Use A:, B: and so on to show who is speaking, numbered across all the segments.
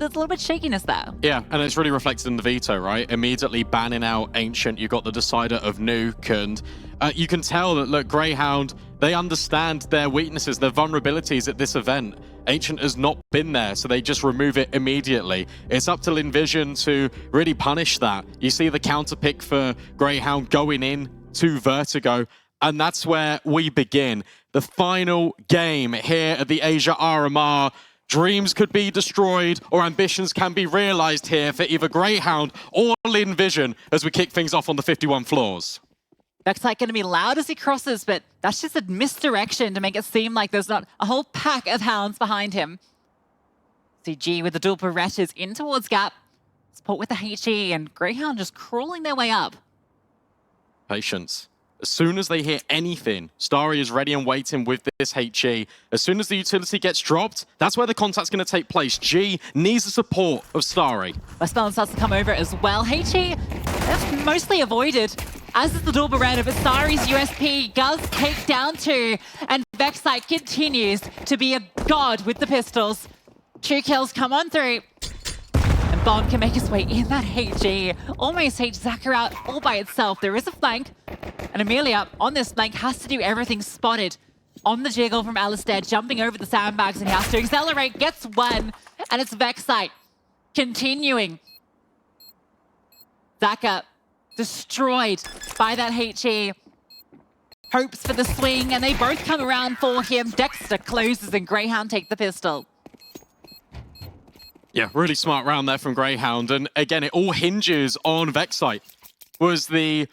A: there's a little bit of shakiness there.
B: Yeah, and it's really reflected in the veto, right? Immediately banning out Ancient, you got the decider of Nuke, and you can tell that, look, Grayhound, they understand their weaknesses, their vulnerabilities at this event. Ancient has not been there, so they just remove it immediately. It's up to Lynn Vision to really punish that. You see the counter pick for Grayhound going in to Vertigo, and that's where we begin. The final game here at the Asia RMR. Dreams could be destroyed or ambitions can be realized here for either Grayhound or Lynn Vision as we kick things off on the 51 floors.
A: vexite going to be loud as he crosses, but that's just a misdirection to make it seem like there's not a whole pack of hounds behind him. CG with the dual Berettas in towards Gap. Support with the HE and Grayhound just crawling their way up.
B: Patience. As soon as they hear anything, Starry is ready and waiting with this HE. As soon as the utility gets dropped, that's where the contact's going to take place. G needs the support of Starry.
A: Westmelon starts to come over as well. HE, that's mostly avoided, as is the dual Beretta, but Starry's USP does take down 2, and vexite continues to be a god with the pistols. 2 kills come on through. And Bomb can make his way in that HE. Almost H Zaka out all by itself. There is a flank. And Amelia on this flank has to do everything spotted on the jiggle from Alistair, jumping over the sandbags, and he has to accelerate, gets 1, and it's vexite continuing. Zaka destroyed by that HE. Hopes for the swing, and they both come around for him. Dexter closes, and Grayhound take the pistol.
B: Yeah, really smart round there from Grayhound. And again, it all hinges on vexite. Was the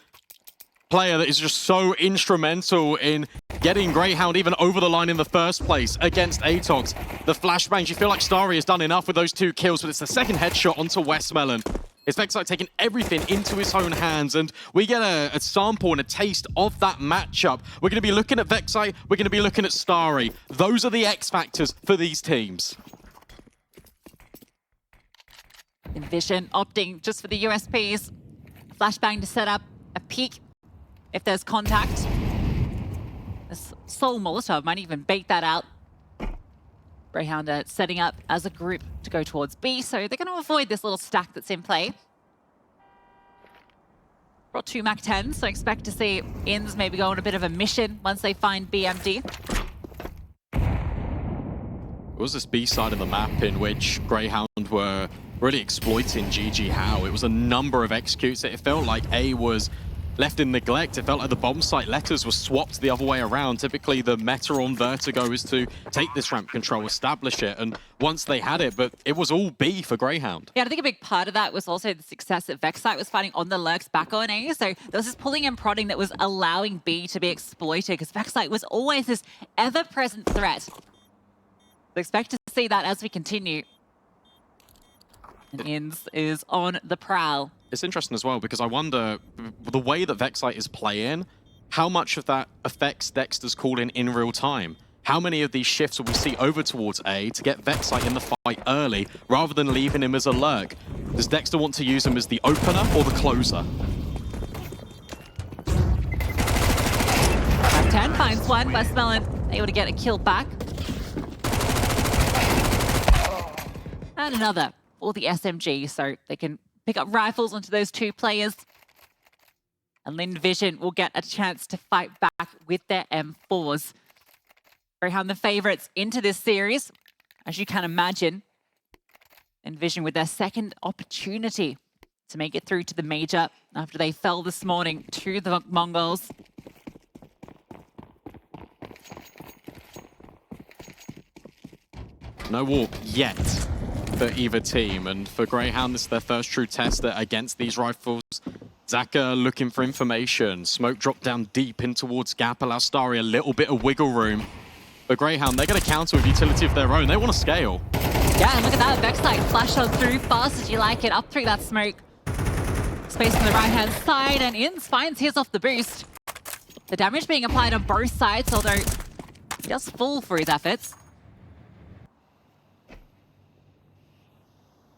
B: player that is just so instrumental in getting Grayhound even over the line in the first place against ATOX. The flashbangs, you feel like Starry has done enough with those 2 kills, but it's the second headshot onto Westmelon. It's vexite taking everything into his own hands, and we get a sample and a taste of that matchup. We're going to be looking at vexite, we're going to be looking at Starry. Those are the X factors for these teams.
A: Envision opting just for the USPs. Flashbang to set up a peek if there's contact. This Soul Molotov might even bait that out. Grayhound setting up as a group to go towards B, so they're going to avoid this little stack that's in play. Brought 2 MAC-10s, so expect to see Inns maybe go on a bit of a mission once they find BMD.
B: It was this B side of the map in which Grayhound were really exploiting JiJieHao. It was a number of executes. It felt like A was left in neglect. It felt like the bomb site letters were swapped the other way around. Typically, the meta on Vertigo is to take this ramp control, establish it, and once they had it, but it was all B for Grayhound.
A: Yeah, I think a big part of that was also the success that vexite was finding on the lurks back on A. So there was this pulling and prodding that was allowing B to be exploited, because vexite was always this ever-present threat. So expect to see that as we continue. And Inns is on the prowl.
B: It's interesting as well, because I wonder, the way that vexite is playing, how much of that affects Dexter's calling in real time? How many of these shifts will we see over towards A to get vexite in the fight early, rather than leaving him as a lurk? Does Dexter want to use him as the opener or the closer?
A: MAC-10 finds 1. Westmelon able to get a kill back. And another for the SMG, so they can pick up rifles onto those 2 players. And Lynn Vision will get a chance to fight back with their M4s. Grayhound the favorites into this series, as you can imagine. Lynn Vision with their second opportunity to make it through to the major after they fell this morning to the Mongols.
B: No walk yet for either team, and for Grayhound, this is their first true test against these rifles. Zaka looking for information. Smoke dropped down deep in towards Gap, allows Starry a little bit of wiggle room. But Grayhound, they're going to counter with utility of their own. They want to scale.
A: Yeah, and look at that. vexite flash on through fast as you like it, up through that smoke. Space on the right-hand side, and Inns finds his off the boost. The damage being applied on both sides, although he does fall for his efforts.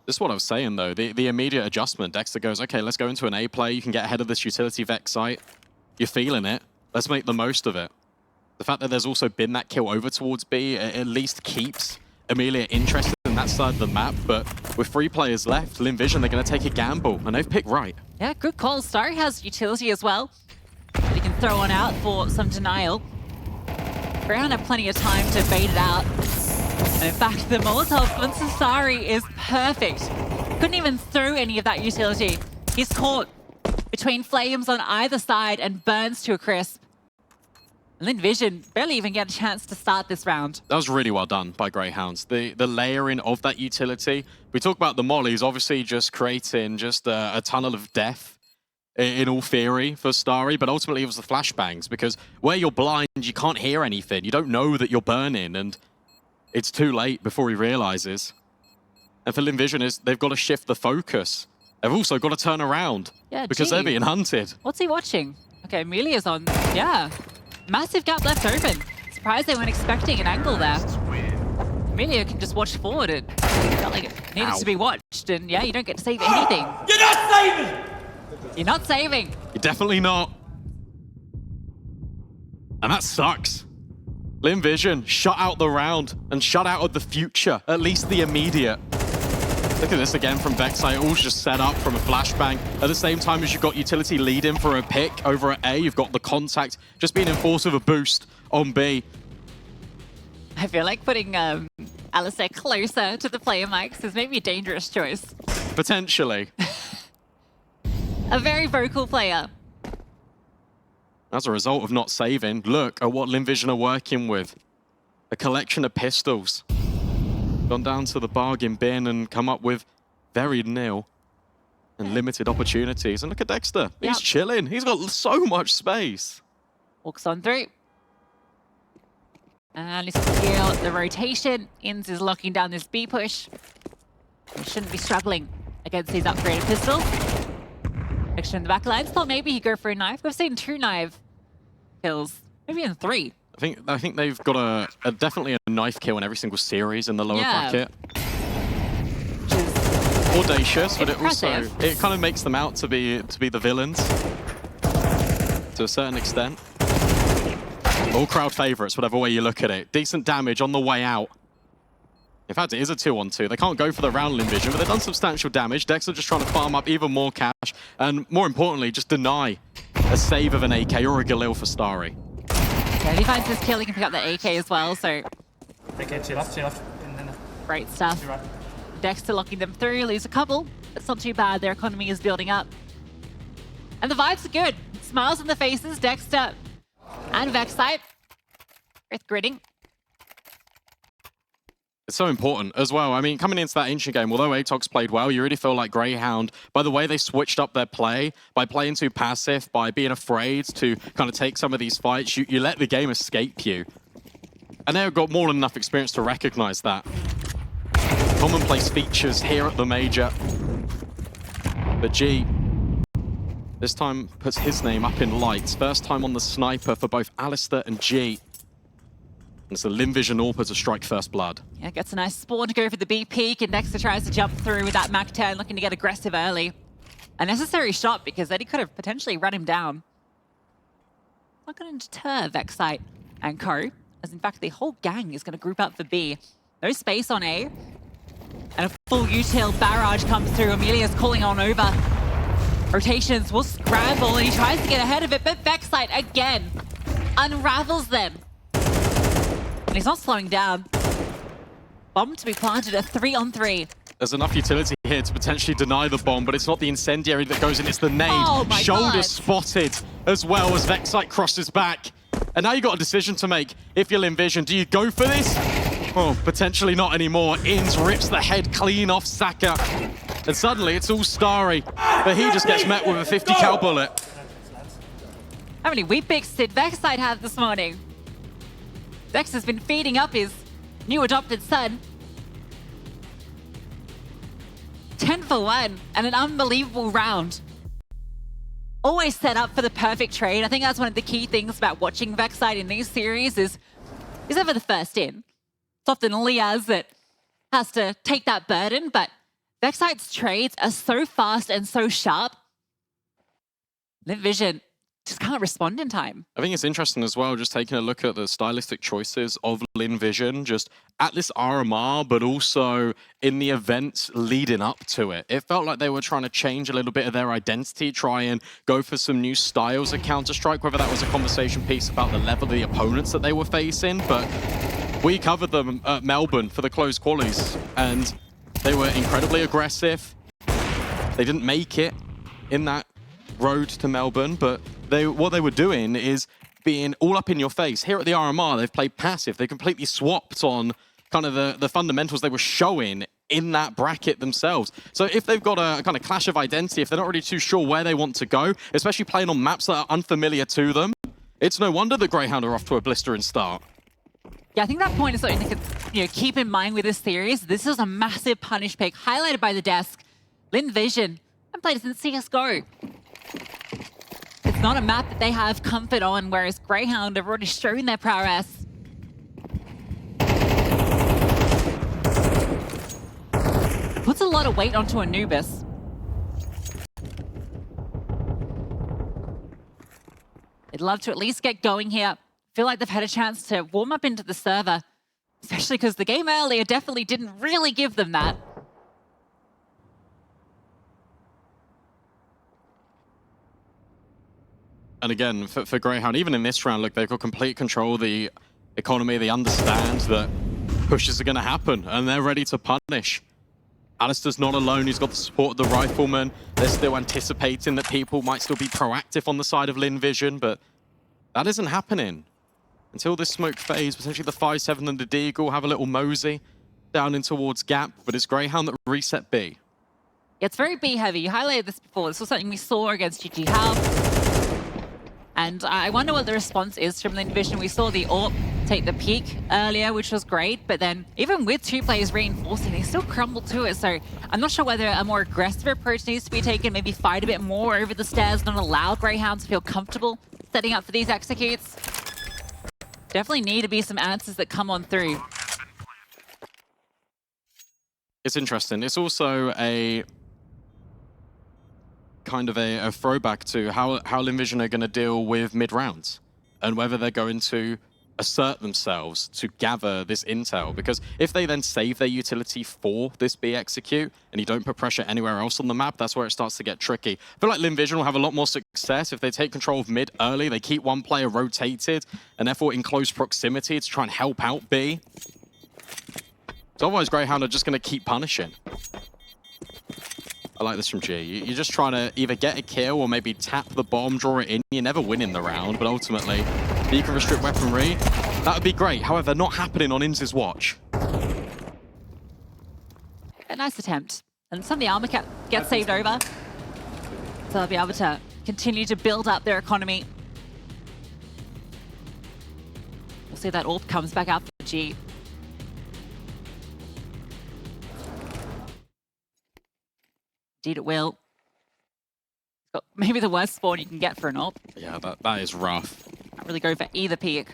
B: This is what I was saying, though. The immediate adjustment. Dexter goes, okay, let's go into an A play. You can get ahead of this utility vexite. You're feeling it. Let's make the most of it. The fact that there's also been that kill over towards B, it at least keeps Amelia interested in that side of the map, but with 3 players left, Lynn Vision, they're going to take a gamble, and they've picked right.
A: Yeah, good call. Starry has utility as well that he can throw on out for some denial. Grayhound have plenty of time to bait it out. And in fact, the Molotov from Starry is perfect. Couldn't even throw any of that utility. He's caught between flames on either side and burns to a crisp. Lynn Vision barely even get a chance to start this round.
B: That was really well done by Greyhounds. The layering of that utility. We talk about the mollies, obviously just creating just a tunnel of death in all theory for Starry, but ultimately it was the flashbangs, because where you're blind, you can't hear anything. You don't know that you're burning, and it's too late before he realizes. And for Lynn Vision, they've got to shift the focus. They've also got to turn around because they're being hunted.
A: What's he watching? Okay, Amelia's on. Yeah. Massive gap left open. Surprised they weren't expecting an angle there. Amelia can just watch forward. It felt like it needed to be watched. And yeah, you don't get to save anything.
C: You're not saving!
A: You're not saving.
B: You're definitely not. And that sucks. Lynn Vision shut out the round and shut out of the future, at least the immediate. Look at this again from vexite, all just set up from a flashbang. At the same time as you've got utility leading for a pick over at A, you've got the contact just being enforced with a boost on B.
A: I feel like putting Alistair closer to the player mics is maybe a dangerous choice.
B: Potentially.
A: A very vocal player.
B: As a result of not saving, look at what Lynn Vision are working with. A collection of pistols. Gone down to the bargain bin and come up with very nil and limited opportunities. And look at Dexter. He's chilling. He's got so much space.
A: Walks on through. And he's secure the rotation. Inns is locking down this B push. He shouldn't be struggling against these upgraded pistols. Extra in the back lines. Thought maybe he'd go for a knife. We've seen 2 knife kills. Maybe even 3.
B: I think they've got definitely a knife kill in every single series in the lower bracket.
A: Which is
B: audacious, but
A: impressive.
B: it kind of makes them out to be the villains to a certain extent. All crowd favorites, whatever way you look at it. Decent damage on the way out. In fact, it is a 2-on-2. They can't go for the round Lynn Vision, but they've done substantial damage. Dexter just trying to farm up even more cash, and more importantly, just deny a save of an AK or a Galil for Starry.
A: Yeah, if he finds this kill, he can pick up the AK as well, so...
C: AK, chill off.
A: Great stuff. Dexter locking them through, lose a couple. It's not too bad, their economy is building up. And the vibes are good. Smiles on the faces, Dexter and vexite. With gritting.
B: It's so important as well. I mean, coming into that ancient game, although ATOX played well, you really feel like Grayhound, by the way they switched up their play, by playing too passive, by being afraid to kind of take some of these fights, you let the game escape you. And they've got more than enough experience to recognize that. Commonplace features here at the Major. But G, this time puts his name up in lights. First time on the sniper for both Alistair and G. And it's the Lynn Vision AWPer to strike first blood.
A: Yeah, gets a nice spawn to go for the B peak, and Dexter tries to jump through with that MAC-10, looking to get aggressive early. A necessary shot, because Eddie could have potentially run him down. Not going to deter vexite and co, as in fact the whole gang is going to group up for B. No space on A. And a full util barrage comes through. Amelia's calling on over. Rotations will scramble, and he tries to get ahead of it, but vexite again unravels them. And he's not slowing down. Bomb to be planted, a 3-on-3.
B: There's enough utility here to potentially deny the bomb, but it's not the incendiary that goes in, it's the nade.
A: Oh my
B: Shoulder
A: God.
B: spotted as well as vexite crosses back. And now you've got a decision to make. If you're Lynn Vision, do you go for this? Oh, potentially not anymore. Inns rips the head clean off Saka. And suddenly it's all Starry, but he just gets met with a 50 cal bullet.
A: How many wheat picks did vexite have this morning? Dex has been feeding up his new adopted son. 10 for 1 and an unbelievable round. Always set up for the perfect trade. I think that's one of the key things about watching vexite in these series is never the first in. It's often liazz that has to take that burden, but vexite's trades are so fast and so sharp. Lynn Vision just can't respond in time.
B: I think it's interesting as well, just taking a look at the stylistic choices of Lynn Vision, just at this RMR, but also in the events leading up to it. It felt like they were trying to change a little bit of their identity, try and go for some new styles of Counter-Strike, whether that was a conversation piece about the level of the opponents that they were facing, but we covered them at Melbourne for the closed qualies, and they were incredibly aggressive. They didn't make it in that road to Melbourne, but what they were doing is being all up in your face. Here at the RMR, they've played passive. They completely swapped on kind of the fundamentals they were showing in that bracket themselves. So if they've got a kind of clash of identity, if they're not really too sure where they want to go, especially playing on maps that are unfamiliar to them, it's no wonder that Grayhound are off to a blistering start.
A: Yeah, I think that point is something to keep in mind with this series. This is a massive punish pick, highlighted by the desk. Lynn Vision, I played since CSGO. It's not a map that they have comfort on, whereas Grayhound have already shown their prowess. Puts a lot of weight onto Anubis. They'd love to at least get going here. Feel like they've had a chance to warm up into the server, especially because the game earlier definitely didn't really give them that.
B: And again, for Grayhound, even in this round, look, they've got complete control of the economy. They understand that pushes are going to happen, and they're ready to punish. Alistair's not alone. He's got the support of the Rifleman. They're still anticipating that people might still be proactive on the side of Lynn Vision, but that isn't happening. Until this smoke fades, potentially the 5-7 and the Deagle have a little mosey down in towards Gap, but it's Grayhound that reset B.
A: It's very B heavy. You highlighted this before. This was something we saw against JiJieHao. And I wonder what the response is from Lynn Vision. We saw the AWP take the peak earlier, which was great, but then even with two players reinforcing, they still crumbled to it. So I'm not sure whether a more aggressive approach needs to be taken, maybe fight a bit more over the stairs, not allow Grayhound to feel comfortable setting up for these executes. Definitely need to be some answers that come on through.
B: It's interesting. It's also a kind of a throwback to how Lynn Vision are going to deal with mid-rounds and whether they're going to assert themselves to gather this intel. Because if they then save their utility for this B execute and you don't put pressure anywhere else on the map, that's where it starts to get tricky. I feel like Lynn Vision will have a lot more success if they take control of mid early, they keep one player rotated and therefore in close proximity to try and help out B. So otherwise Grayhound are just going to keep punishing. I like this from G. You're just trying to either get a kill or maybe tap the bomb, draw it in. You never win in the round, but ultimately, if you can restrict weaponry, that would be great. However, not happening on INZ's watch.
A: A nice attempt. And some of the armor gets saved over. So they'll be able to continue to build up their economy. We'll see that AWP comes back out for G. Indeed it will. Got maybe the worst spawn you can get for an AWP.
B: Yeah, that is rough.
A: Can't really go for either peak.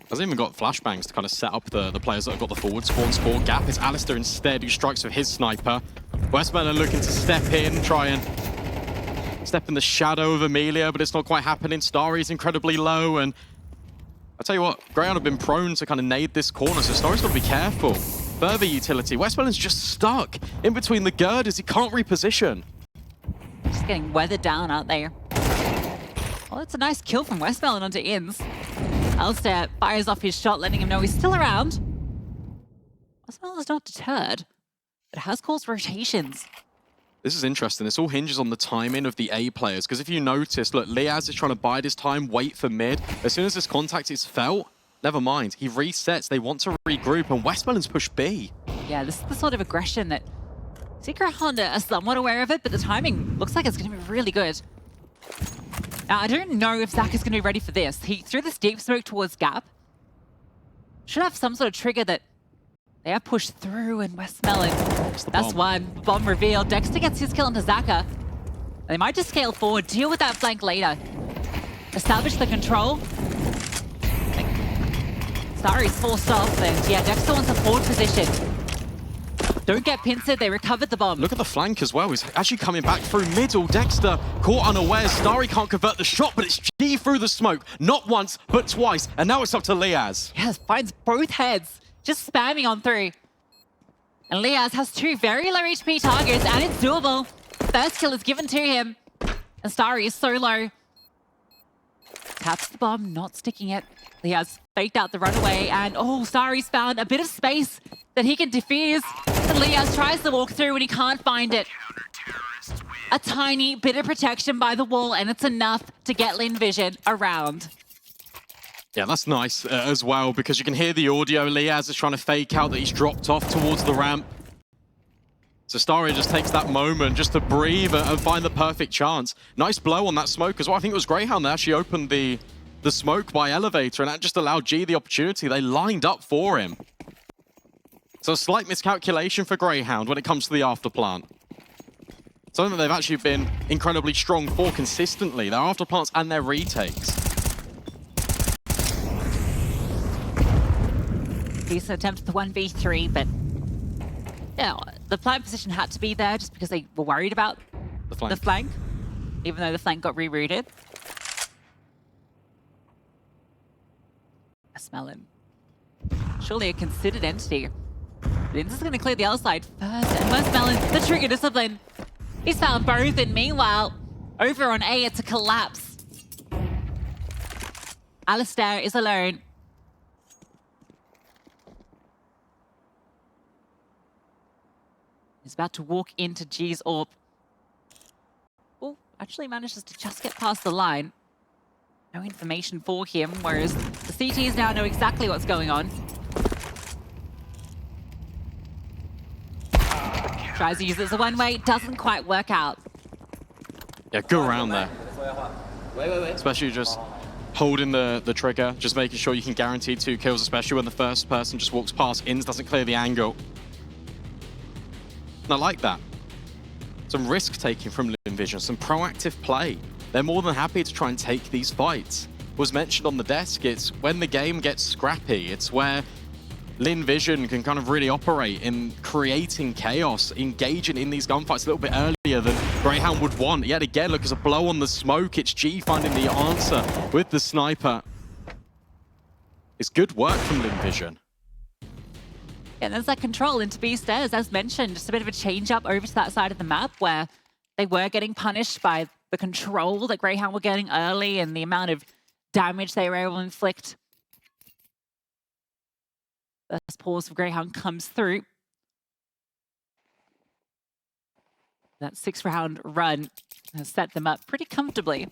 B: Hasn't even got flashbangs to kind of set up the players that have got the forward spawns for. Gap, it's Alistair instead who strikes with his sniper. Westman are looking to step in, try and step in the shadow of Amelia, but it's not quite happening. Starry's incredibly low, and I tell you what, Grayhound have been prone to kind of nade this corner, so Starry's got to be careful. Further utility. Westmoreland's just stuck in between the girders. He can't reposition.
A: Just getting weathered down, aren't they? Well, it's a nice kill from Westmoreland onto INZ. Alistair fires off his shot, letting him know he's still around. Westmoreland's not deterred, but has caused rotations.
B: This is interesting. This all hinges on the timing of the A players, because if you notice, look, liazz is trying to bide his time, wait for mid. As soon as this contact is felt, never mind. He resets. They want to regroup, and Westmoreland's push B.
A: Yeah, this is the sort of aggression that Grayhound are somewhat aware of it, but the timing looks like it's going to be really good. Now, I don't know if Zach is going to be ready for this. He threw this deep smoke towards Gap. Should have some sort of trigger that they have pushed through, and Westmoreland, that's one. Bomb reveal. Dexter gets his kill onto Zaka. They might just scale forward, deal with that flank later. Establish the control. Starry's forced off, and yeah, Dexter wants a forward position. don't get pincered. They recovered the bomb.
B: Look at the flank as well. He's actually coming back through middle. Dexter caught unaware. Starry can't convert the shot, but it's G through the smoke. Not once, but twice. And now it's up to liazz.
A: Yes, finds both heads. Just spamming on through. And liazz has 2 very low HP targets, and it's doable. First kill is given to him. And Starry is so low. Taps the bomb, not sticking it. liazz faked out the runaway, and oh, Starry's found a bit of space that he can defuse. And liazz tries to walk through and he can't find it. A tiny bit of protection by the wall, and it's enough to get Lynn Vision around.
B: Yeah, that's nice as well, because you can hear the audio. liazz is trying to fake out that he's dropped off towards the ramp. So Starry just takes that moment just to breathe and find the perfect chance. Nice blow on that smoke as well. I think it was Grayhound that actually opened the smoke by elevator, and that just allowed G the opportunity. They lined up for him. So a slight miscalculation for Grayhound when it comes to the afterplant. Something that they've actually been incredibly strong for consistently. Their afterplants and their retakes.
A: Decent attempt at the 1v3, but yeah, the plant position had to be there just because they were worried about the flank, even though the flank got rerouted. Westmelon, surely a considered entity. Lynn's is going to clear the other side first, and Westmelon, the trigger discipline. He's found both, and meanwhile, over on A, it's a collapse. Alistair is alone. He's about to walk into G's AWP. Oh, actually manages to just get past the line. No information for him, whereas the CTs now know exactly what's going on. Tries to use it as a one-way, doesn't quite work out.
B: Yeah, good round there. Especially just holding the trigger, just making sure you can guarantee 2 kills, especially when the first person just walks past, ins, doesn't clear the angle. And I like that. Some risk-taking from Lynn Vision, some proactive play. They're more than happy to try and take these fights. Was mentioned on the desk, it's when the game gets scrappy. It's where Lynn Vision can kind of really operate in creating chaos, engaging in these gunfights a little bit earlier than Grayhound would want. Yet again, look, as a blow on the smoke, it's G finding the answer with the sniper. It's good work from Lynn Vision.
A: Yeah, there's that control into B stairs, as mentioned. Just a bit of a change up over to that side of the map where they were getting punished by the control that Grayhound were getting early and the amount of damage they were able to inflict. First pause for Grayhound comes through. That 6-round run has set them up pretty comfortably.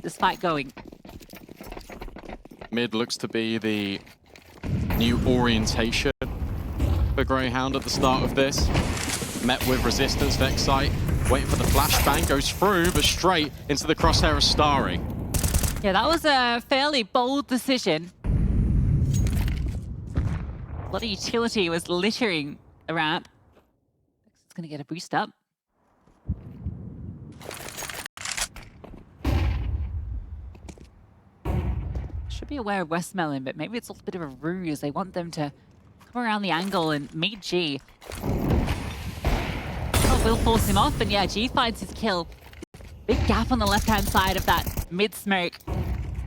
A: This fight going.
B: Mid looks to be the new orientation for Grayhound at the start of this. Met with resistance, vexite, waiting for the flashbang, goes through, but straight into the crosshair of Starry.
A: Yeah, that was a fairly bold decision. A lot of utility was littering the ramp. It's going to get a boost up. Should be aware of Westmelon, but maybe it's a little bit of a ruse. They want them to come around the angle and meet G. Oh, will force him off, and yeah, G finds his kill. Big gap on the left-hand side of that mid-smoke.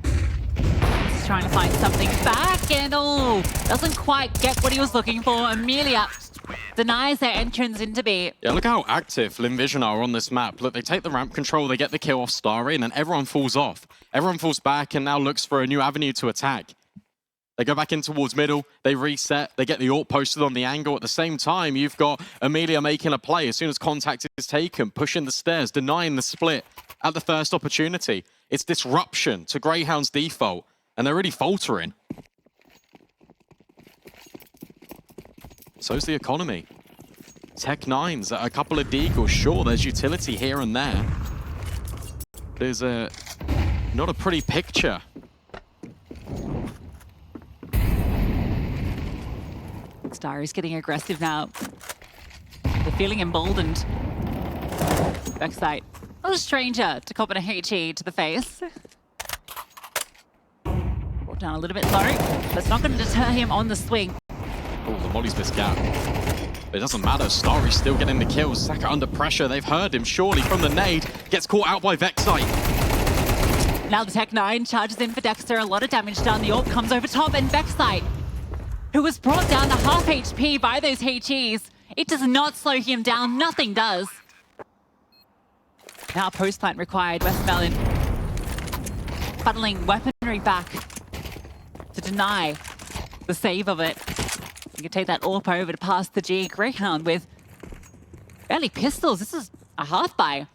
A: He's trying to find something back, and oh, doesn't quite get what he was looking for. Amelia denies their entrance into B.
B: Yeah, look how active Lynn Vision are on this map. Look, they take the ramp control, they get the kill off Starry, and then everyone falls off. Everyone falls back and now looks for a new avenue to attack. They go back in towards middle, they reset, they get the AWP posted on the angle. At the same time, you've got Amelia making a play as soon as contact is taken, pushing the stairs, denying the split at the first opportunity. It's disruption to Grayhound's default, and they're really faltering. So's the economy. Tech 9s, a couple of deagles. Sure, there's utility here and there. There's not a pretty picture.
A: Starry's getting aggressive now. They're feeling emboldened. Vexite, not a stranger to copping a HE to the face. Brought down a little bit low, but it's not going to deter him on the swing.
B: Oh, the molly's missed gap. It doesn't matter. Starry's still getting the kills. Saka under pressure. They've heard him surely from the nade. Gets caught out by vexite.
A: Now the Tech-9 charges in for Dexter. A lot of damage done. The AWP comes over top, and vexite, who was brought down to half HP by those HEs, it does not slow him down. Nothing does. Now post plant required. Westmelon funneling weaponry back to deny the save of it. You can take that AWP over to pass the G. Grayhound with barely pistols. This is a half buy.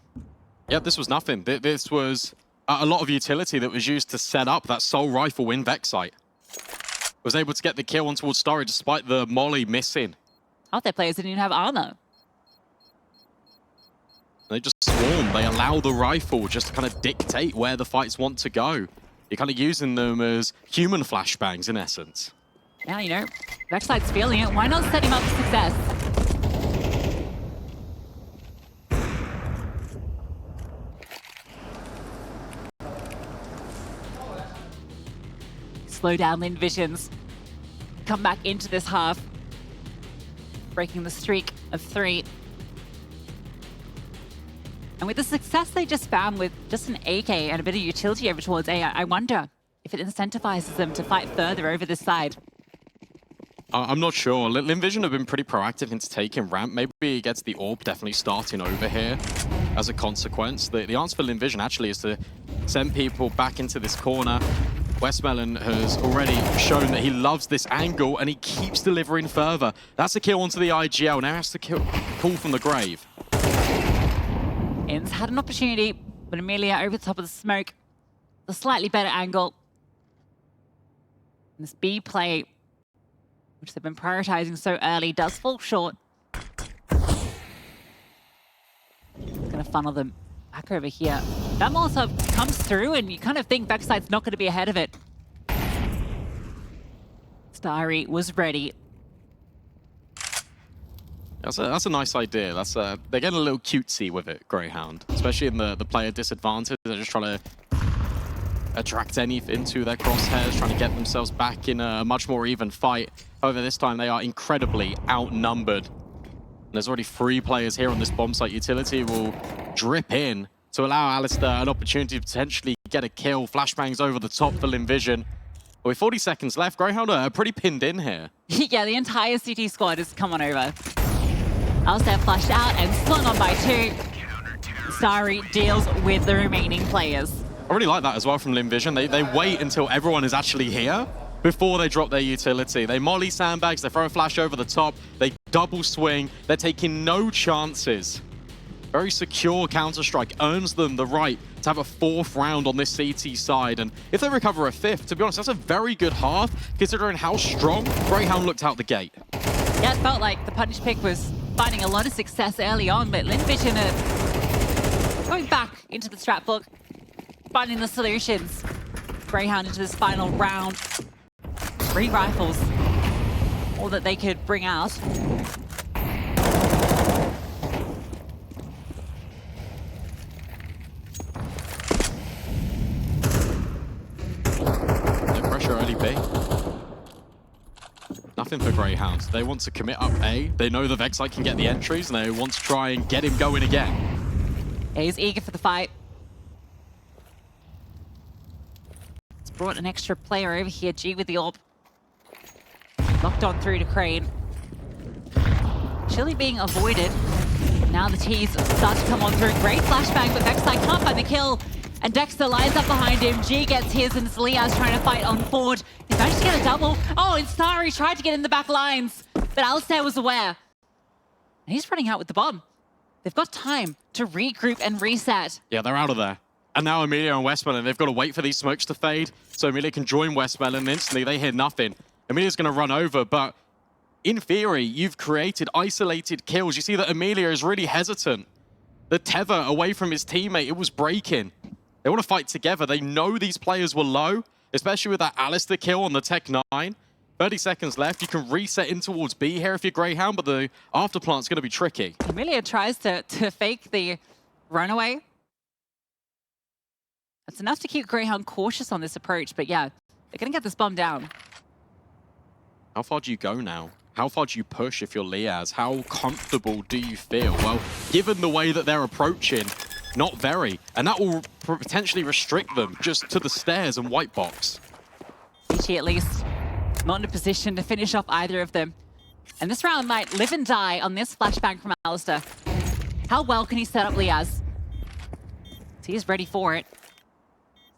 B: Yeah, this was nothing. This was a lot of utility that was used to set up that sole rifle in vexite. Was able to get the kill on towards Starry despite the molly missing.
A: Half their players didn't even have armor.
B: They just swarm. They allow the rifle just to kind of dictate where the fights want to go. You're kind of using them as human flashbangs in essence.
A: Yeah, you know, vexite's feeling it. Why not set him up for success? Slow down Lynn Visions. Come back into this half. Breaking the streak of 3. And with the success they just found with just an AK and a bit of utility over towards A, I wonder if it incentivizes them to fight further over this side.
B: I'm not sure. Lynn Vision have been pretty proactive into taking ramp. Maybe he gets the AWP definitely starting over here as a consequence. The answer for Lynn Vision actually is to send people back into this corner. Westmelon has already shown that he loves this angle and he keeps delivering further. That's a kill onto the IGL. Now has to call from the grave.
A: Inns had an opportunity, but Amelia over the top of the smoke. A slightly better angle. And this B play, which they've been prioritizing so early, does fall short. It's gonna funnel them back over here. That Molotov comes through and you kind of think vexite's not gonna be ahead of it. Starry was ready.
B: That's a nice idea. They're getting a little cutesy with it, Grayhound. Especially in the player disadvantage. They're just trying to attract anything to their crosshairs, trying to get themselves back in a much more even fight. However, this time they are incredibly outnumbered. And there's already 3 players here on this bomb site. Utility will drip in to allow Alistair an opportunity to potentially get a kill. Flashbangs over the top for Lynn Vision. With 40 seconds left, Grayhound are pretty pinned in here.
A: Yeah, the entire CT squad has come on over. Alistair flushed out and slung on by 2. Starry deals with the remaining players.
B: I really like that as well from Lynn Vision. They wait until everyone is actually here before they drop their utility. They molly sandbags, they throw a flash over the top, they double swing, they're taking no chances. Very secure Counter-Strike earns them the right to have a 4th round on this CT side. And if they recover a 5th, to be honest, that's a very good half, considering how strong Grayhound looked out the gate.
A: Yeah, it felt like the punish pick was finding a lot of success early on, but Lynn Vision are going back into the strat book, finding the solutions. Grayhound into this final round. 3 rifles, all that they could bring out.
B: No pressure early B. Nothing for Greyhound. They want to commit up A. They know the vexite can get the entries, and they want to try and get him going again.
A: Yeah, he's eager for the fight. It's brought an extra player over here. G with the AWP. Locked on through to Crane. Chili being avoided. Now the T's start to come on through. Great flashbang, but vexite can't find the kill. And Dexter lines up behind him. G gets his, and it's liazz trying to fight on forward. He's managed to get a double. Oh, and Starry tried to get in the back lines, but Alistair was aware. And he's running out with the bomb. They've got time to regroup and reset.
B: Yeah, they're out of there. And now Amelia and Westmelon, they've got to wait for these smokes to fade, so Amelia can join Westmelon. Instantly, they hear nothing. Amelia's going to run over, but in theory, you've created isolated kills. You see that Amelia is really hesitant. The tether away from his teammate, it was breaking. They want to fight together. They know these players were low, especially with that Alistair kill on the Tech-9. 30 seconds left. You can reset in towards B here if you're Grayhound, but the afterplant's going to be tricky.
A: Amelia tries to fake the runaway. That's enough to keep Grayhound cautious on this approach, but yeah, they're going to get this bomb down.
B: How far do you go now? How far do you push if you're liazz? How comfortable do you feel? Well, given the way that they're approaching, not very. And that will potentially restrict them just to the stairs and white box.
A: HE at least not in a position to finish off either of them. And this round might live and die on this flashbang from Alistair. How well can he set up liazz? He is ready for it.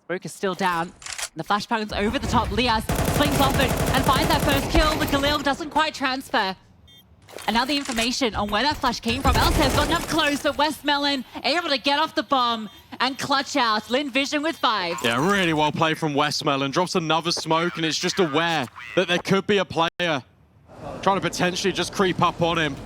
A: Smoke is still down. The flashbang's over the top. liazz swings off it and finds that first kill. The Galil doesn't quite transfer. And now the information on where that flash came from. Alistair's gotten up close, but Westmelon able to get off the bomb and clutch out. Lynn Vision with 5.
B: Yeah, really well played from Westmelon. Drops another smoke and is just aware that there could be a player trying to potentially just creep up on him.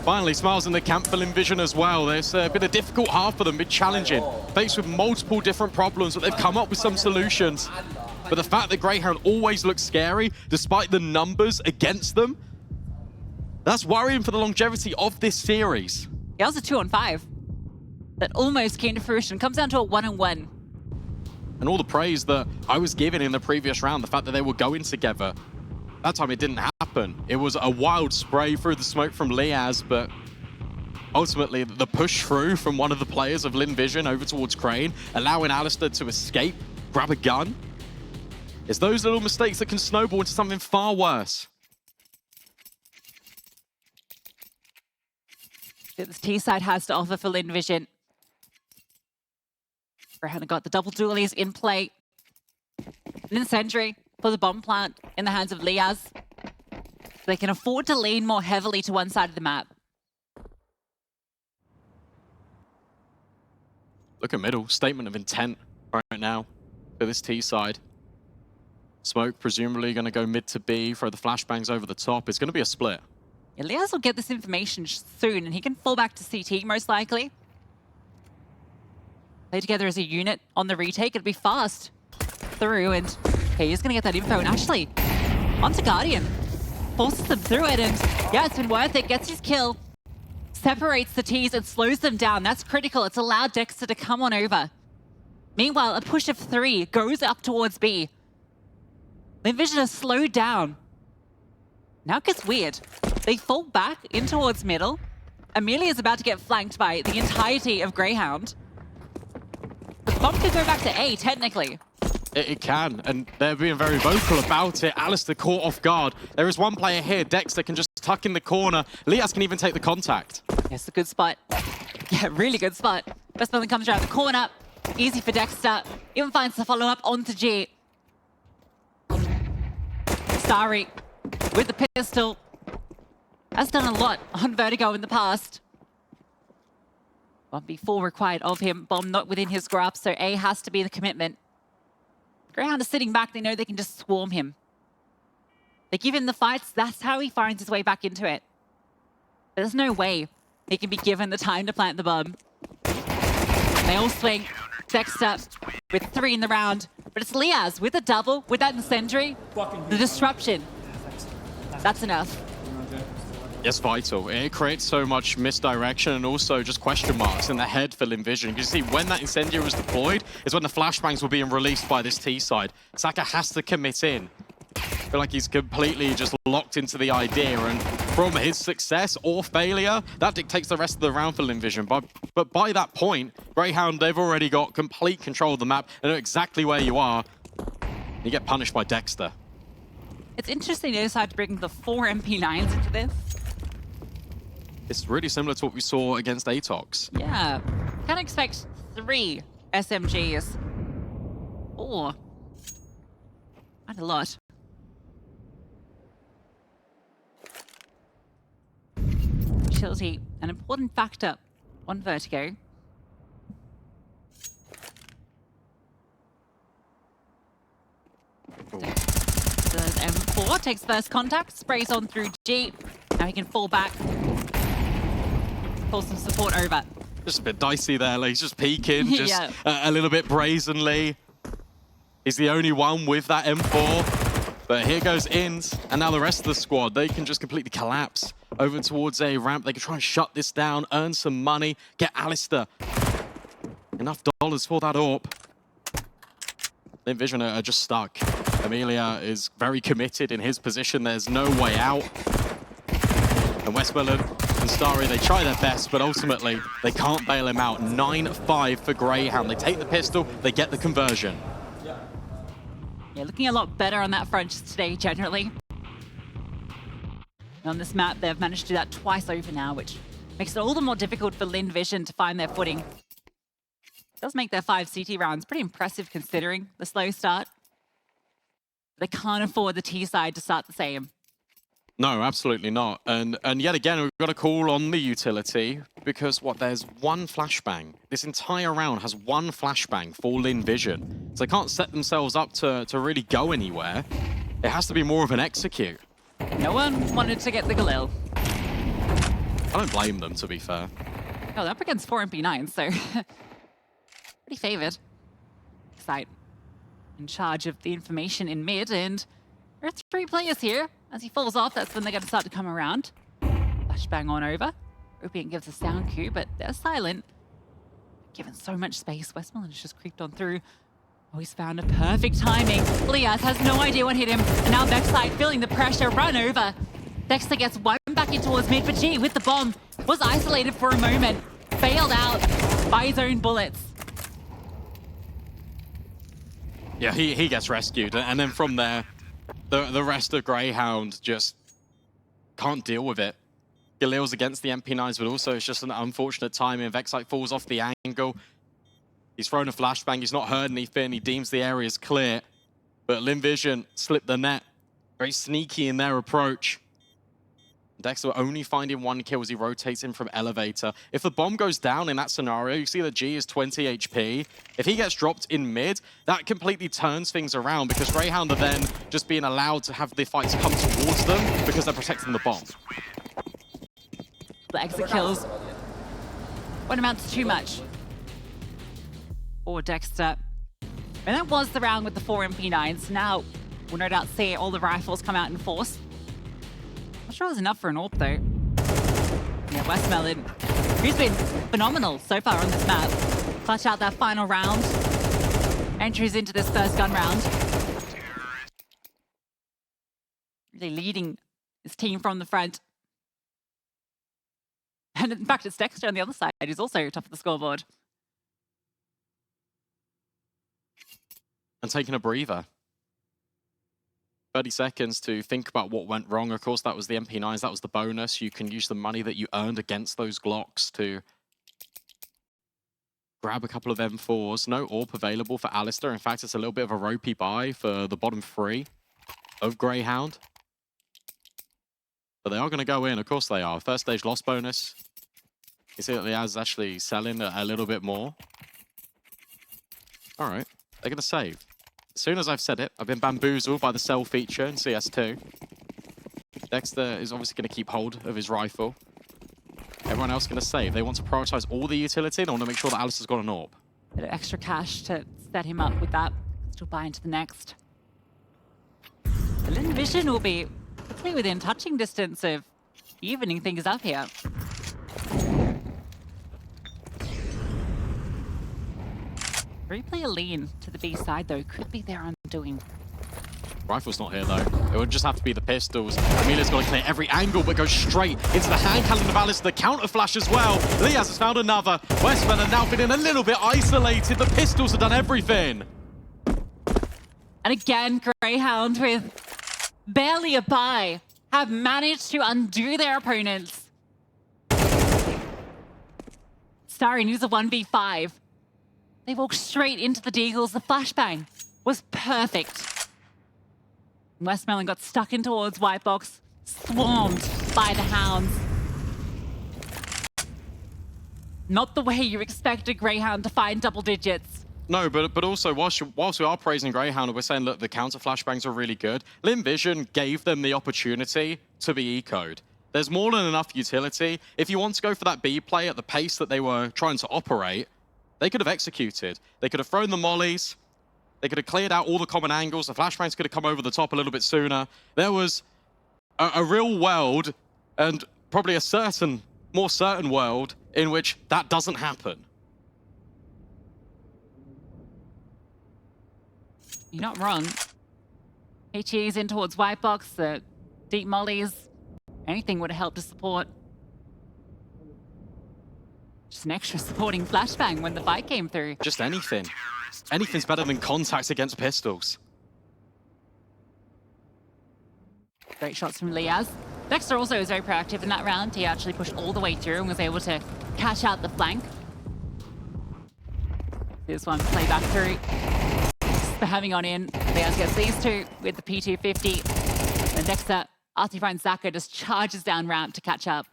B: Finally, smiles in the camp for Lynn Vision as well. It's been a difficult half for them, been challenging, faced with multiple different problems, but they've come up with some solutions. But the fact that Grayhound always looks scary, despite the numbers against them, that's worrying for the longevity of this series.
A: Yeah, that was a 2-on-5 that almost came to fruition. Comes down to a 1-on-1.
B: And all the praise that I was given in the previous round, the fact that they were going together, that time it didn't happen. It was a wild spray through the smoke from liazz, but ultimately the push through from one of the players of Lynn Vision over towards Crane, allowing Alistair to escape, grab a gun. It's those little mistakes that can snowball into something far worse.
A: That this T-side has to offer for Lynn Vision. Grayhound got the double dualies in play. An incendiary for the bomb plant in the hands of liazz. They can afford to lean more heavily to one side of the map.
B: Look at middle, statement of intent right now for this T side. Smoke presumably going to go mid to B, throw the flashbangs over the top. It's going to be a split.
A: Yeah, liazz will get this information soon, and he can fall back to CT most likely. Play together as a unit on the retake. It'll be fast through, and okay, he's going to get that info. And actually, onto Guardian. Forces them through it, and yeah, it's been worth it. Gets his kill. Separates the Ts and slows them down. That's critical. It's allowed Dexter to come on over. Meanwhile, a push of 3 goes up towards B. Lynn Vision has slowed down. Now it gets weird. They fall back in towards middle. Amelia is about to get flanked by the entirety of Grayhound. The bomb could go back to A, technically.
B: It can, and they're being very vocal about it. Alistair caught off guard. There is one player here. Dexter can just tuck in the corner. liazz can even take the contact.
A: Yes, a good spot. Yeah, really good spot. Westmelon comes around the corner. Easy for Dexter. Even finds the follow-up onto G. Starry with the pistol. Has done a lot on Vertigo in the past. 1v4 required of him. Bomb not within his grasp, so A has to be the commitment. Grayhound is sitting back. They know they can just swarm him. They give him the fights. That's how he finds his way back into it. But there's no way he can be given the time to plant the bomb. They all swing. Dexter with 3 in the round. But it's liazz with a double, with that incendiary. The disruption. That's enough.
B: It's vital. It creates so much misdirection and also just question marks in the head for Lynn Vision. You see, when that incendiary was deployed is when the flashbangs were being released by this T side. Saka has to commit in. I feel like he's completely just locked into the idea, and from his success or failure, that dictates the rest of the round for Lynn Vision. But by that point, Grayhound, they've already got complete control of the map. They know exactly where you are. You get punished by Dexter.
A: It's interesting they decided to bring the 4 MP9s into this.
B: It's really similar to what we saw against ATOX.
A: Yeah. Can't expect 3 SMGs. 4. Quite a lot. Agility, an important factor on Vertigo. There's M4, takes first contact, sprays on through G. Now he can fall back. Pull some support over.
B: Just a bit dicey there. Like, he's just peeking, just
A: Yeah.
B: a little bit brazenly. He's the only one with that M4. But here goes Ins, and now the rest of the squad, they can just completely collapse over towards a ramp. They can try and shut this down, earn some money, get Alistair enough dollars for that AWP. Lynn Vision are just stuck. Amelia is very committed in his position. There's no way out. And Westmoreland and Starry, they try their best, but ultimately they can't bail him out. 9-5 for Grayhound. They take the pistol, they get the conversion.
A: Yeah, looking a lot better on that front today, generally. And on this map, they've managed to do that twice over now, which makes it all the more difficult for Lynn Vision to find their footing. It does make their 5 CT rounds pretty impressive considering the slow start. They can't afford the T side to start the same.
B: No, absolutely not. And yet again, we've got a call on the utility because there's one flashbang. This entire round has one flashbang for Lynn Vision. So they can't set themselves up to really go anywhere. It has to be more of an execute.
A: No one wanted to get the Galil.
B: I don't blame them, to be fair.
A: Oh, they're up against 4 MP9, so pretty favored. Sight in charge of the information in mid, and there are 3 players here. As he falls off, that's when they're going to start to come around. Flashbang on over. Opium gives a sound cue, but they're silent. Given so much space, Westmoreland has just creeped on through. Oh, he's found a perfect timing. liazz has no idea what hit him, and now vexite feeling the pressure, run over. Dexter gets one back in towards mid, but G with the bomb was isolated for a moment, bailed out by his own bullets.
B: Yeah, he gets rescued, and then from there, the rest of Grayhound just can't deal with it. Galil's against the MP9s, but also it's just an unfortunate timing. vexite falls off the angle. He's thrown a flashbang. He's not heard anything. He deems the area is clear. But Lynn Vision slipped the net. Very sneaky in their approach. Dexter only finding 1 kill as he rotates in from elevator. If the bomb goes down in that scenario, you see that G is 20 HP. If he gets dropped in mid, that completely turns things around because Grayhound are then just being allowed to have the fights come towards them because they're protecting the bomb.
A: The exit kills won't amount to too much for Dexter. And that was the round with the 4 MP9s. Now, we'll no doubt see all the rifles come out in force. Not sure it was enough for an AWP though. Yeah, Westmoreland, who's been phenomenal so far on this map. Clutch out that final round. Entries into this first gun round. Really leading his team from the front. And in fact, it's Dexter on the other side who's also top of the scoreboard.
B: And taking a breather. 30 seconds to think about what went wrong. Of course, that was the MP9s. That was the bonus. You can use the money that you earned against those Glocks to grab a couple of M4s. No AWP available for Alistair. In fact, it's a little bit of a ropey buy for the bottom 3 of Grayhound. But they are going to go in. Of course they are. First stage loss bonus. You see that liazz is actually selling a little bit more. All right. They're going to save. As soon as I've said it, I've been bamboozled by the sell feature in CS2. Dexter is obviously going to keep hold of his rifle. Everyone else going to save. They want to prioritize all the utility. They want to make sure that Alistair's got an AWP.
A: Bit of extra cash to set him up with that. Still buy into the next. The Lynn Vision will be hopefully within touching distance of evening things up here. Replay a lean to the B side, though, could be their undoing.
B: Rifle's not here, though. It would just have to be the pistols. Amelia's got to clear every angle, but goes straight into the hand cannon of Alistair. The counter flash as well. liazz has found another. Westman are now feeling a little bit isolated. The pistols have done everything.
A: And again, Grayhound with barely a buy have managed to undo their opponents. Starry news a 1v5. They walked straight into the deagles. The flashbang was perfect. Westmoreland got stuck in towards White Box, swarmed by the hounds. Not the way you expect a Grayhound to find double digits.
B: No, but also, whilst we are praising Grayhound, we're saying, look, the counter flashbangs are really good. Lynn Vision gave them the opportunity to be ecoed. There's more than enough utility. If you want to go for that B play at the pace that they were trying to operate, they could have executed. They could have thrown the mollies. They could have cleared out all the common angles. The flashbangs could have come over the top a little bit sooner. There was a real world, and probably a more certain world, in which that doesn't happen.
A: You're not wrong. HE's in towards white box, the deep mollies. Anything would have helped to support. Just an extra supporting flashbang when the fight came through.
B: Just anything. Anything's better than contacts against pistols.
A: Great shots from liazz. Dexter also was very proactive in that round. He actually pushed all the way through and was able to catch out the flank. This one play back through. Spamming on in. liazz gets these two with the P250. And Dexter, after he finds Zaka, just charges down ramp to catch up.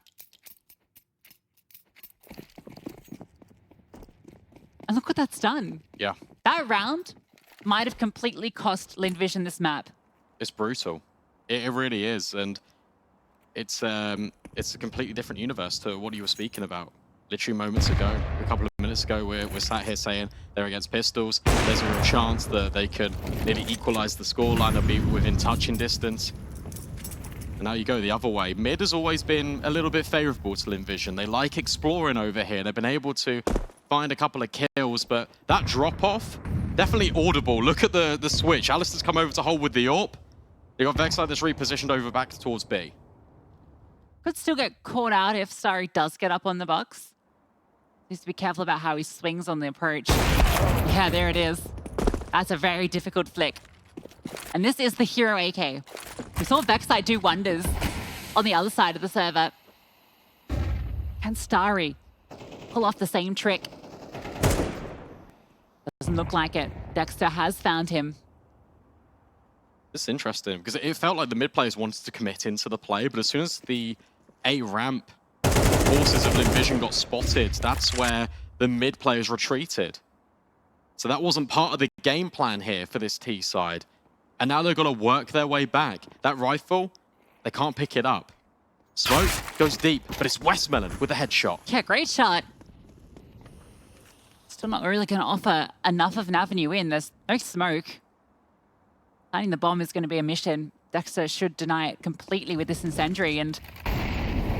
A: And look what that's done.
B: Yeah.
A: That round might have completely cost Lynn Vision this map.
B: It's brutal. It really is. And it's a completely different universe to what you were speaking about. Literally moments ago, a couple of minutes ago, we're sat here saying they're against pistols. There's a real chance that they could maybe equalize the scoreline or be within touching distance. And now you go the other way. Mid has always been a little bit favorable to Lynn Vision. They like exploring over here. They've been able to find a couple of kills, but that drop-off, definitely audible. Look at the switch. Alistair's come over to hold with the AWP. They got vexite that's repositioned over back towards B.
A: Could still get caught out if Starry does get up on the box. Needs to be careful about how he swings on the approach. Yeah, there it is. That's a very difficult flick. And this is the hero AK. We saw vexite do wonders on the other side of the server. Can Starry pull off the same trick? Doesn't look like it. Dexter has found him.
B: It's interesting because it felt like the mid players wanted to commit into the play, but as soon as the A ramp forces of Lynn Vision got spotted, that's where the mid players retreated. So that wasn't part of the game plan here for this T side. And now they've got to work their way back. That rifle, they can't pick it up. Smoke goes deep, but it's Westmelon with a headshot.
A: Yeah, great shot. Still not really going to offer enough of an avenue in. There's no smoke. Finding the bomb is going to be a mission. Dexter should deny it completely with this incendiary, and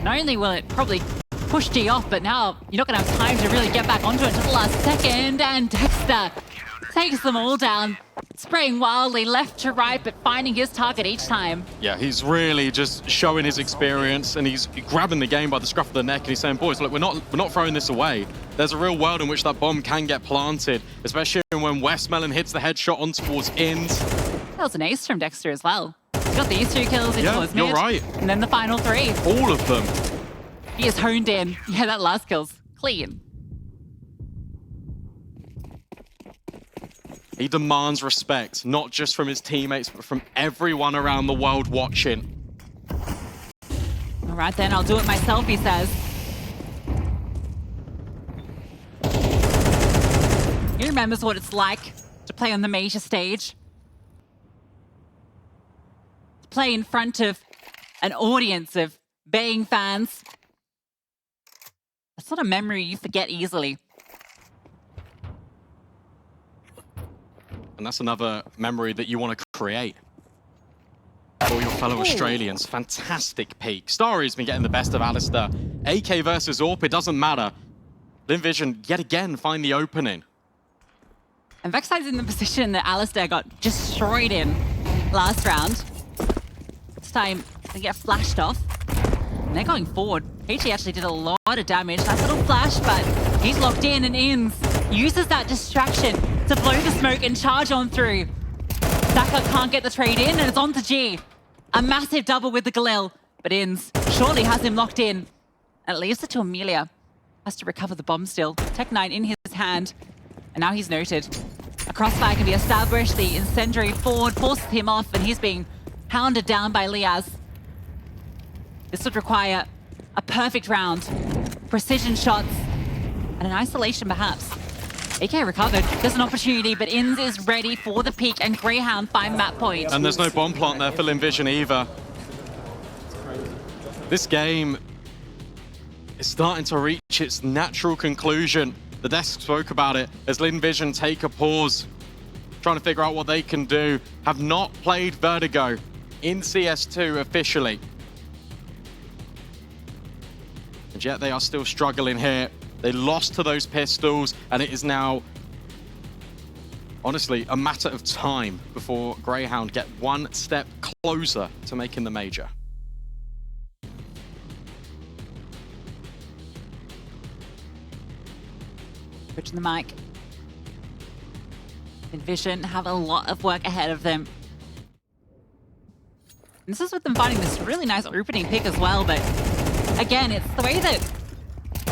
A: not only will it probably push G off, but now you're not going to have time to really get back onto it until the last second, and Dexter takes them all down, spraying wildly left to right, but finding his target each time.
B: Yeah, he's really just showing his experience, and he's grabbing the game by the scruff of the neck, and he's saying, boys, look, we're not throwing this away. There's a real world in which that bomb can get planted, especially when Westmelon hits the headshot on towards ins.
A: That was an ace from Dexter as well. He got these 2 kills into his mid.
B: You're right.
A: And then the final 3.
B: All of them.
A: He is honed in. Yeah, that last kill's clean.
B: He demands respect, not just from his teammates, but from everyone around the world watching.
A: All right, then, I'll do it myself, he says. He remembers what it's like to play on the major stage. To play in front of an audience of baying fans. That's not a memory you forget easily.
B: And that's another memory that you want to create for your fellow Australians. Fantastic peak. Starry's been getting the best of Alistair. AK versus AWP, it doesn't matter. Lynn Vision, yet again, find the opening.
A: And vexite's in the position that Alistair got destroyed in last round. This time, they get flashed off. And they're going forward. HE actually did a lot of damage. Nice little flash, but he's locked in and ins. Uses that distraction to blow the smoke and charge on through. Zaka can't get the trade in, and it's on to G. A massive double with the Galil, but ins surely has him locked in. And it leaves it to Amelia. Has to recover the bomb still. Tech9 in his hand, and now he's noted. A crossfire can be established. The incendiary forward forces him off, and he's being hounded down by liazz. This would require a perfect round, precision shots, and an isolation perhaps. AK recovered. There's an opportunity, but ins is ready for the peak, and Grayhound find map point.
B: And there's no bomb plant there for Lynn Vision either. This game is starting to reach its natural conclusion. The desk spoke about it as Lynn Vision take a pause, trying to figure out what they can do. Have not played Vertigo in CS2 officially. And yet they are still struggling here. They lost to those pistols, and it is now honestly, a matter of time before Grayhound get one step closer to making the major.
A: Switching the mic. Envision have a lot of work ahead of them. This is with them finding this really nice opening pick as well, but again, it's the way that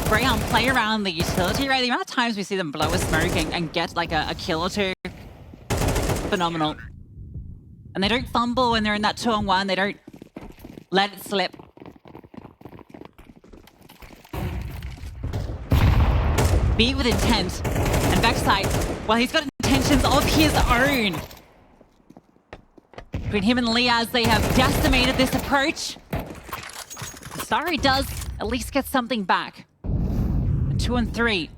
A: Grayhound play around the utility, right? The amount of times we see them blow a smoke and get like a kill or two, phenomenal. And they don't fumble when they're in that 2-on-1, they don't let it slip. Be with intent. And vexite, well, he's got intentions of his own. Between him and liazz, they have decimated this approach. Starry does at least get something back. And 2 and 3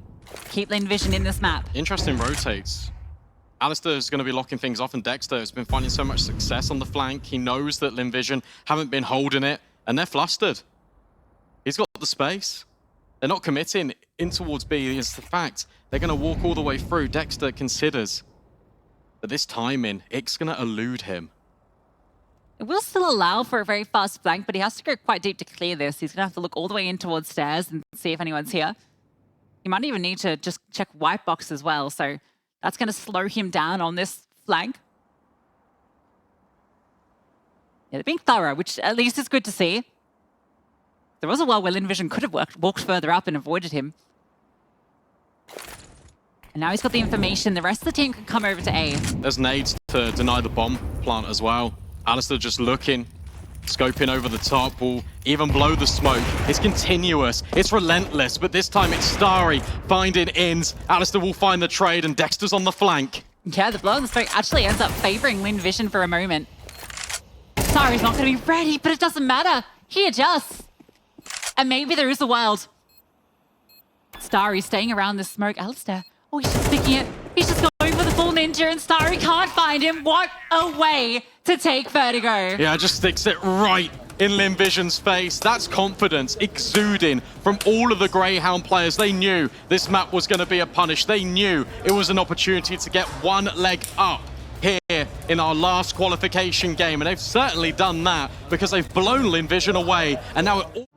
A: keep Lynn Vision in this map.
B: Interesting rotates. Alistair is going to be locking things off, and dexter has been finding so much success on the flank. He knows that Lynn Vision haven't been holding it, and they're flustered. He's got the space. They're not committing in towards B. It's the fact they're going to walk all the way through. Dexter considers that this timing, it's going to elude him.
A: It will still allow for a very fast flank, but he has to go quite deep to clear this. He's going to have to look all the way in towards stairs and see if anyone's here. He might even need to just check white box as well, so that's going to slow him down on this flank. Yeah, they're being thorough, which at least is good to see. There was a while where Lynn Vision could have walked further up and avoided him. And now he's got the information. The rest of the team can come over to A.
B: There's nades to deny the bomb plant as well. Alistair just looking, scoping over the top, will even blow the smoke. It's continuous, it's relentless, but this time it's Starry finding ins. Alistair will find the trade, and Dexter's on the flank.
A: Yeah, the blow on the smoke actually ends up favoring Lynn Vision for a moment. Starry's not going to be ready, but it doesn't matter. He adjusts. And maybe there is a world. Starry staying around the smoke. Alistair, oh, he's just picking it. He's just going for the full ninja, and Starry can't find him. What a way to take Vertigo.
B: Yeah, just sticks it right in Lynn Vision's face. That's confidence exuding from all of the Grayhound players. They knew this map was going to be a punish. They knew it was an opportunity to get one leg up here in our last qualification game, and they've certainly done that because they've blown Lynn Vision away, and now it all